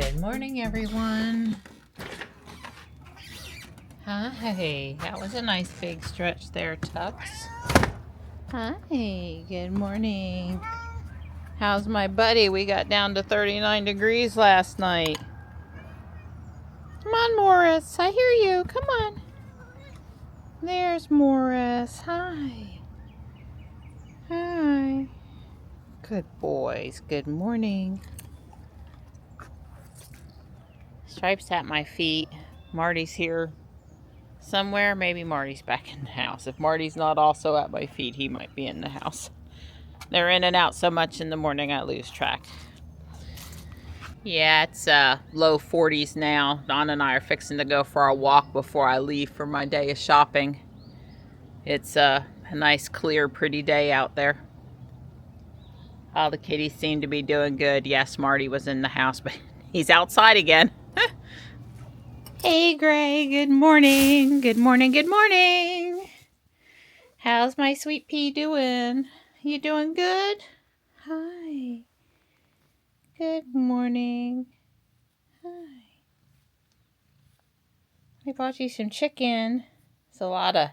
Good morning, everyone. Hi, that was a nice big stretch there, Tux. Hi, good morning. How's my buddy? We got down to 39 degrees last night. Come on, Morris. I hear you. Come on. There's Morris. Hi. Hi. Good boys. Good morning. Stripes at my feet. Marty's here somewhere. Maybe Marty's back in the house. If Marty's not also at my feet, he might be in the house. They're in and out so much in the morning I lose track. Yeah, it's low 40s now. Don and I are fixing to go for a walk before I leave for my day of shopping. It's a nice, clear, pretty day out there. All the kitties seem to be doing good. Yes, Marty was in the house, but he's outside again. Hey, Gray. Good morning. Good morning. Good morning. How's my sweet pea doing? You doing good? Hi. Good morning. Hi. I bought you some chicken. It's a lot of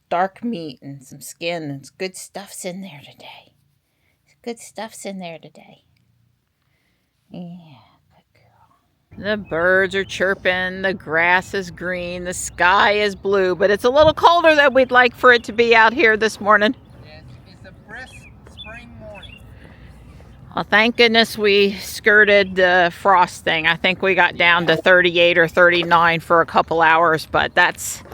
dark meat and some skin. And good stuff's in there today. Good stuff's in there today. Yeah. The birds are chirping, the grass is green, the sky is blue, but it's a little colder than we'd like for it to be out here this morning. Yeah, it's a brisk spring morning. Well, thank goodness we skirted the frost thing. I think we got down to 38 or 39 for a couple hours, but that's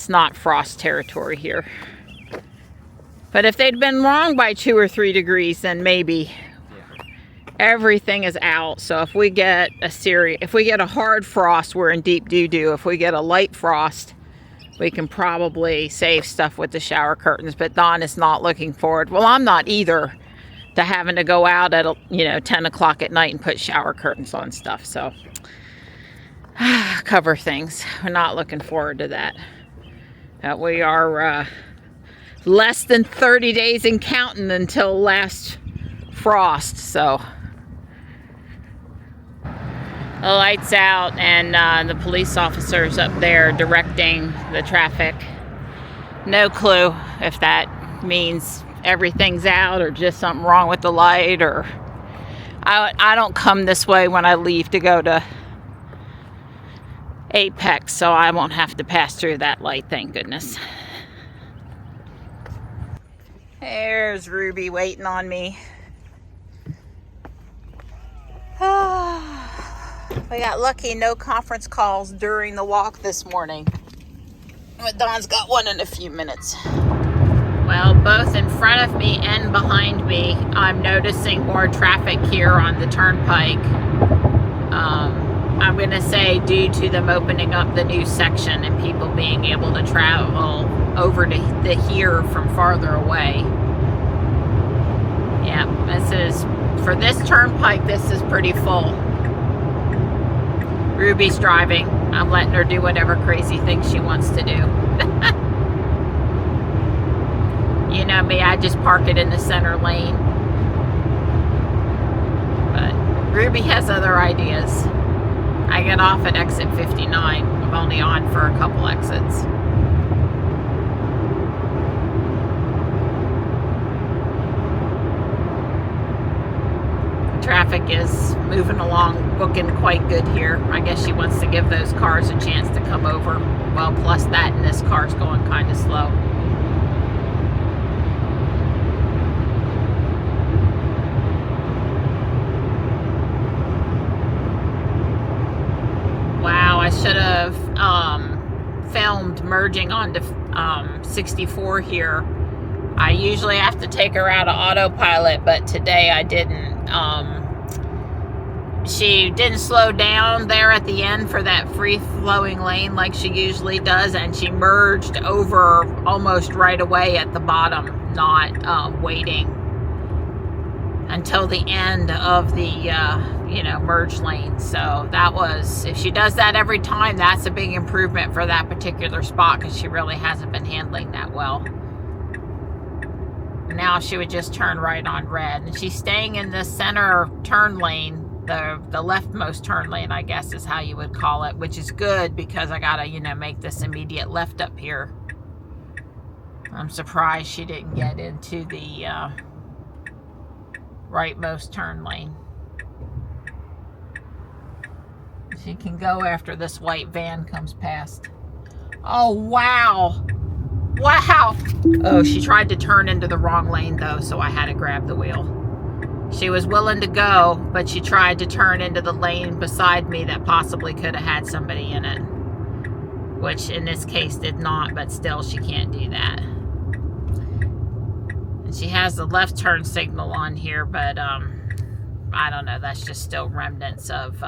not frost territory here. But if they'd been wrong by 2 or 3 degrees, then maybe. Everything is out, so if we get a hard frost, we're in deep doo-doo. If we get a light frost, we can probably save stuff with the shower curtains, but Don is not looking forward. Well, I'm not either, to having to go out at 10 o'clock at night and put shower curtains on stuff, so cover things. We're not looking forward to that. We are less than 30 days and counting until last frost, so the light's out and the police officer's up there directing the traffic. No clue if that means everything's out or just something wrong with the light, or I don't come this way when I leave to go to Apex, so I won't have to pass through that light, thank goodness. There's Ruby waiting on me. We got lucky, no conference calls during the walk this morning. But Don's got one in a few minutes. Well, both in front of me and behind me, I'm noticing more traffic here on the turnpike. I'm going to say due to them opening up the new section and people being able to travel over to the here from farther away. Yeah, for this turnpike, this is pretty full. Ruby's driving. I'm letting her do whatever crazy thing she wants to do. You know me, I just park it in the center lane. But Ruby has other ideas. I get off at exit 59. I'm only on for a couple exits. Traffic is moving along, looking quite good here. I guess she wants to give those cars a chance to come over. Well, plus that, and this car's going kind of slow. Wow, I should have filmed merging onto 64 here. I usually have to take her out of autopilot, but today I didn't. She didn't slow down there at the end for that free-flowing lane like she usually does, and she merged over almost right away at the bottom, not waiting until the end of the merge lane. So that was, if she does that every time, that's a big improvement for that particular spot, because she really hasn't been handling that well. Now she would just turn right on red, and she's staying in the center turn lane the leftmost turn lane, I guess is how you would call it, which is good because I gotta, you know, make this immediate left up here. I'm surprised she didn't get into the rightmost turn lane. She can go after this white van comes past. Oh, wow. Wow. Oh, she tried to turn into the wrong lane though, so I had to grab the wheel. She was willing to go, but she tried to turn into the lane beside me that possibly could have had somebody in it, which in this case did not, but still she can't do that. And she has the left turn signal on here, but I don't know, that's just still remnants of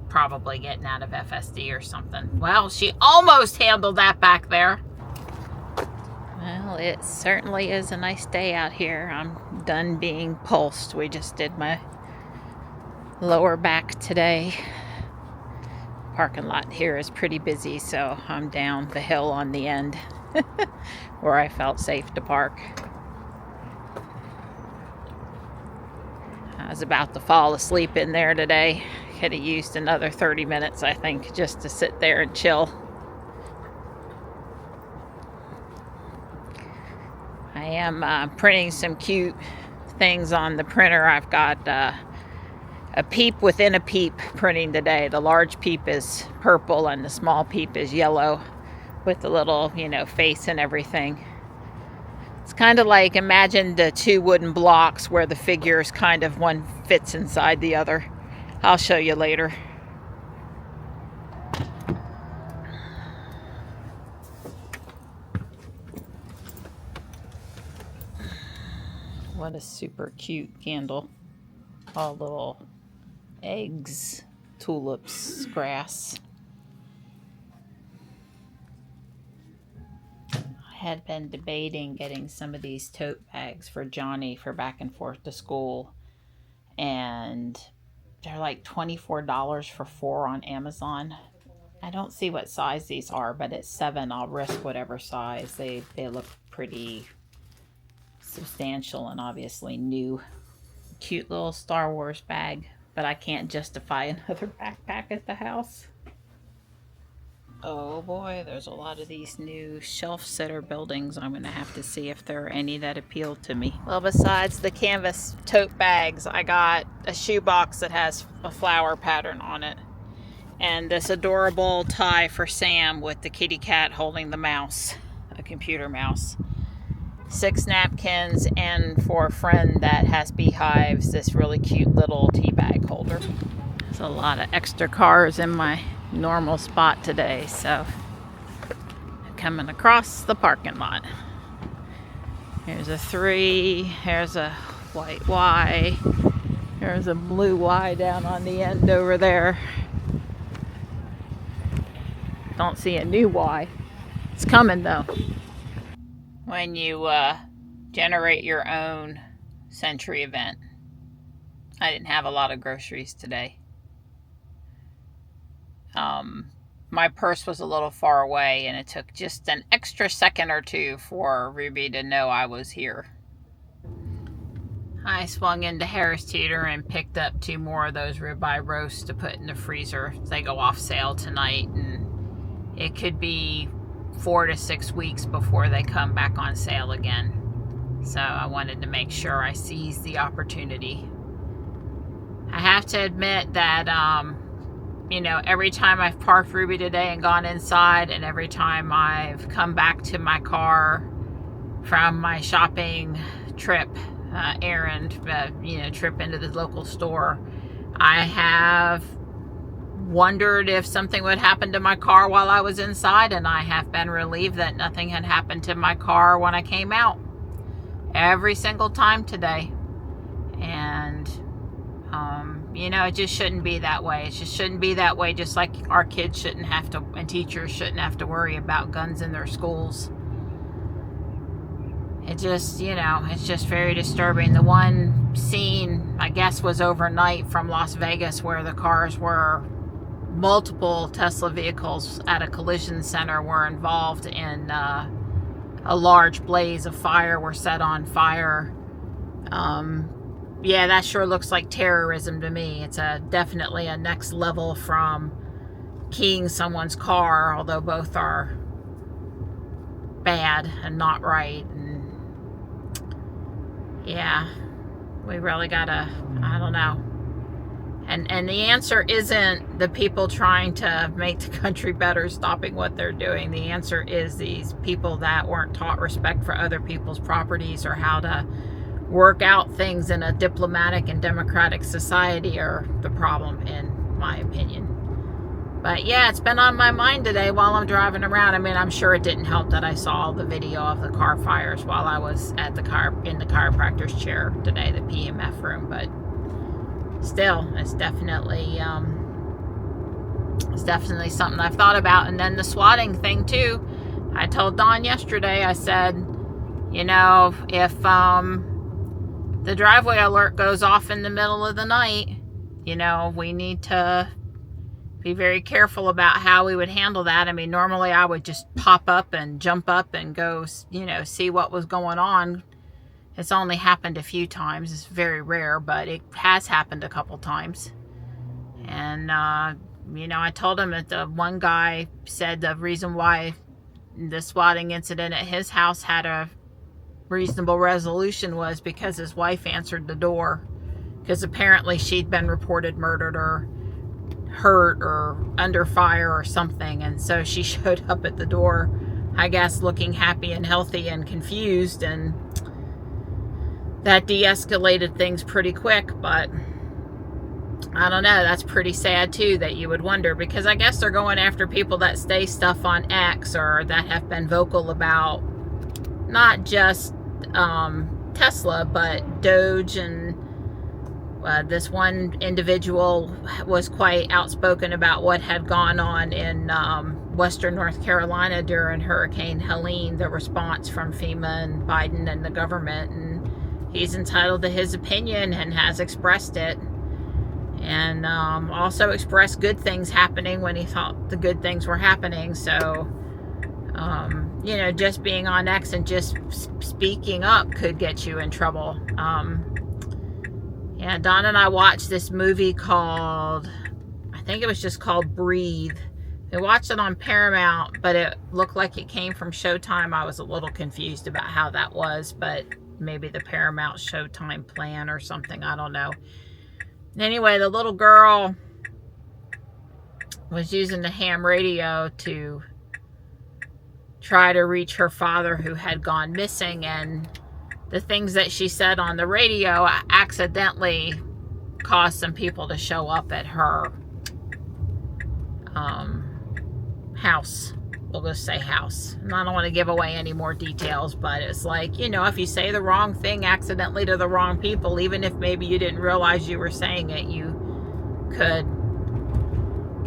probably getting out of FSD or something. Well, she almost handled that back there. Well, it certainly is a nice day out here. I'm done being pulsed. We just did my lower back today. Parking lot here is pretty busy, so I'm down the hill on the end where I felt safe to park. I was about to fall asleep in there today. Could have used another 30 minutes, I think, just to sit there and chill. I am printing some cute things on the printer. I've got a peep within a peep printing today. The large peep is purple and the small peep is yellow with the little, you know, face and everything. It's kind of like, imagine the two wooden blocks where the figures kind of one fits inside the other. I'll show you later. What a super cute candle. All little eggs, tulips, grass. I had been debating getting some of these tote bags for Johnny for back and forth to school, and they're like $24 for 4 on Amazon. I don't see what size these are, but at 7 I'll risk whatever size. They look pretty substantial and obviously new. Cute little Star Wars bag, but I can't justify another backpack at the house. Oh boy, there's a lot of these new shelf sitter buildings. I'm gonna have to see if there are any that appeal to me. Well, besides the canvas tote bags, I got a shoebox that has a flower pattern on it, and this adorable tie for Sam with the kitty cat holding the mouse, a computer mouse. 6 napkins, and for a friend that has beehives, this really cute little tea bag holder. There's a lot of extra cars in my normal spot today, so coming across the parking lot. Here's a 3, here's a white Y, there's a blue Y down on the end over there. Don't see a new Y. It's coming though. When you generate your own Century event. I didn't have a lot of groceries today. My purse was a little far away, and it took just an extra second or two for Ruby to know I was here. I swung into Harris Teeter and picked up 2 more of those ribeye roasts to put in the freezer. They go off sale tonight, and it could be 4 to 6 weeks before they come back on sale again. So I wanted to make sure I seized the opportunity. I have to admit that, you know, every time I've parked Ruby today and gone inside, and every time I've come back to my car from my shopping trip, errand, you know, trip into the local store, I have wondered if something would happen to my car while I was inside, and I have been relieved that nothing had happened to my car when I came out. Every single time today. And you know, it just shouldn't be that way. It just shouldn't be that way, just like our kids shouldn't have to, and teachers shouldn't have to worry about guns in their schools. It just, you know, it's just very disturbing. The one scene, I guess, was overnight from Las Vegas, where the cars were, multiple Tesla vehicles at a collision center were involved in a large blaze of fire, were set on fire. yeah, that sure looks like terrorism to me. It's definitely a next level from keying someone's car, although both are bad and not right. And yeah, we really gotta, I don't know. And the answer isn't the people trying to make the country better stopping what they're doing. The answer is these people that weren't taught respect for other people's properties or how to work out things in a diplomatic and democratic society are the problem, in my opinion. But yeah, it's been on my mind today while I'm driving around. I mean, I'm sure it didn't help that I saw the video of the car fires while I was at in the chiropractor's chair today, the PMF room, but still, it's definitely something I've thought about. And then the swatting thing too. I told Dawn yesterday, I said, you know, if the driveway alert goes off in the middle of the night, you know, we need to be very careful about how we would handle that. I mean, normally I would just pop up and jump up and go, you know, see what was going on. It's only happened a few times. It's very rare, but it has happened a couple times. And, you know, I told him that the one guy said the reason why the swatting incident at his house had a reasonable resolution was because his wife answered the door. Because apparently she'd been reported murdered or hurt or under fire or something. And so she showed up at the door, I guess, looking happy and healthy and confused, and that de-escalated things pretty quick. But I don't know, that's pretty sad too, that you would wonder, because I guess they're going after people that say stuff on X or that have been vocal about not just Tesla, but Doge. And this one individual was quite outspoken about what had gone on in Western North Carolina during Hurricane Helene, the response from FEMA and Biden and the government. And he's entitled to his opinion and has expressed it. And also expressed good things happening when he thought the good things were happening. So, you know, just being on X and just speaking up could get you in trouble. Yeah, Don and I watched this movie called, I think it was just called Breathe. We watched it on Paramount, but it looked like it came from Showtime. I was a little confused about how that was, but maybe the Paramount Showtime plan or something, I don't know. Anyway, the little girl was using the ham radio to try to reach her father who had gone missing, and the things that she said on the radio accidentally caused some people to show up at her house. We'll just say house. And I don't want to give away any more details, but it's like, you know, if you say the wrong thing accidentally to the wrong people, even if maybe you didn't realize you were saying it, you could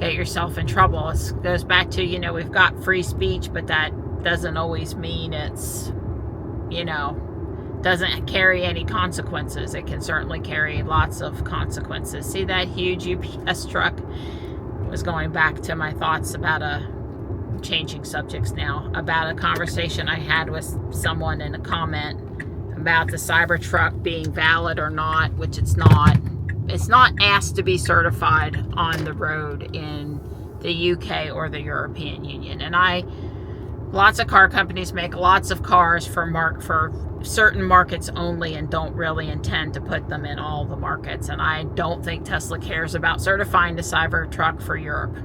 get yourself in trouble. It goes back to, you know, we've got free speech, but that doesn't always mean it's, you know, doesn't carry any consequences. It can certainly carry lots of consequences. See that huge UPS truck? Was going back to my thoughts about changing subjects now, about a conversation I had with someone in a comment about the Cybertruck being valid or not, which it's not. It's not asked to be certified on the road in the UK or the European Union. And lots of car companies make lots of cars for certain markets only and don't really intend to put them in all the markets. And I don't think Tesla cares about certifying the Cybertruck for Europe.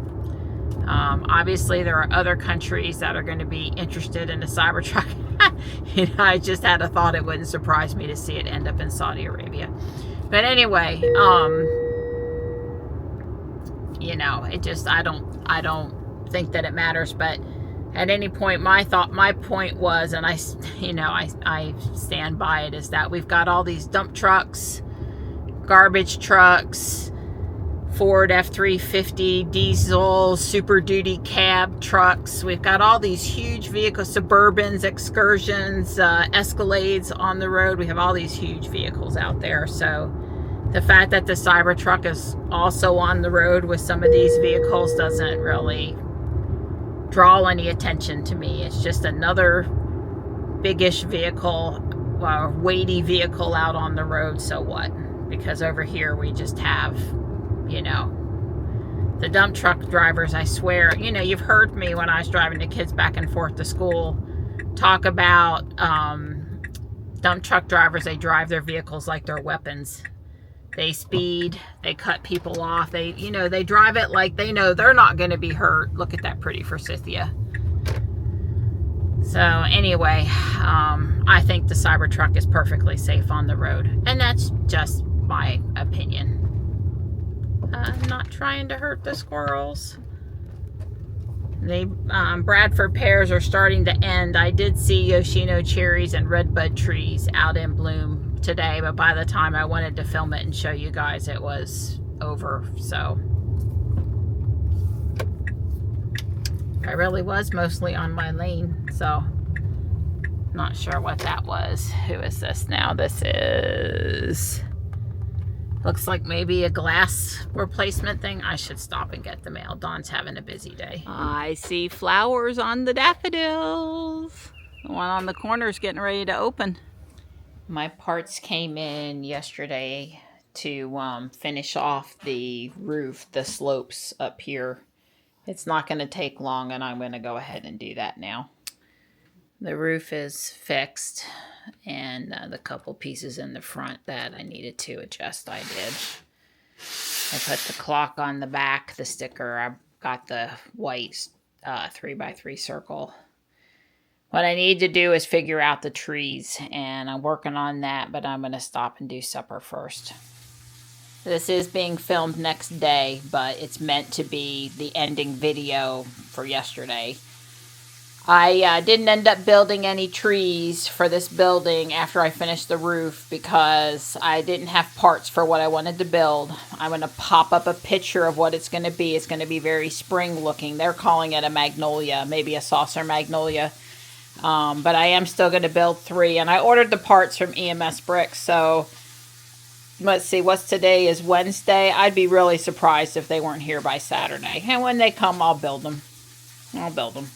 Obviously, there are other countries that are going to be interested in the Cybertruck. You know, I just had a thought it wouldn't surprise me to see it end up in Saudi Arabia. But anyway, you know, it just, I don't think that it matters. But at any point, my point was, and I stand by it, is that we've got all these dump trucks, garbage trucks, Ford F-350 diesel, Super Duty cab trucks. We've got all these huge vehicles, Suburbans, Excursions, Escalades on the road. We have all these huge vehicles out there. So the fact that the Cybertruck is also on the road with some of these vehicles doesn't really draw any attention to me. It's just another biggish vehicle, weighty vehicle out on the road. So what? because over here we just have, you know, the dump truck drivers, I swear, you know, you've heard me when I was driving the kids back and forth to school talk about dump truck drivers. They drive their vehicles like they're weapons. They speed, they cut people off, they, you know, they drive it like they know they're not going to be hurt. Look at that pretty forsythia. So anyway, I think the Cybertruck is perfectly safe on the road, and that's just my opinion. I'm not trying to hurt the squirrels. They Bradford pears are starting to end. I did see Yoshino cherries and redbud trees out in bloom today, but by the time I wanted to film it and show you guys, it was over. So I really was mostly on my lane, so not sure what that was. Who is this now? This is, looks like maybe a glass replacement thing. I should stop and get the mail. Dawn's having a busy day. I see flowers on the daffodils. The one on the corner is getting ready to open. My parts came in yesterday to finish off the roof, the slopes up here. It's not going to take long, and I'm going to go ahead and do that now. The roof is fixed, and the couple pieces in the front that I needed to adjust, I did. I put the clock on the back, the sticker. I got the white 3x3 circle. What I need to do is figure out the trees, and I'm working on that, but I'm going to stop and do supper first. This is being filmed next day, but it's meant to be the ending video for yesterday. I didn't end up building any trees for this building after I finished the roof because I didn't have parts for what I wanted to build. I'm going to pop up a picture of what it's going to be. It's going to be very spring looking. They're calling it a magnolia, maybe a saucer magnolia. But I am still going to build 3, and I ordered the parts from EMS Bricks, so let's see, what's today is Wednesday. I'd be really surprised if they weren't here by Saturday. And when they come, I'll build them. I'll build them.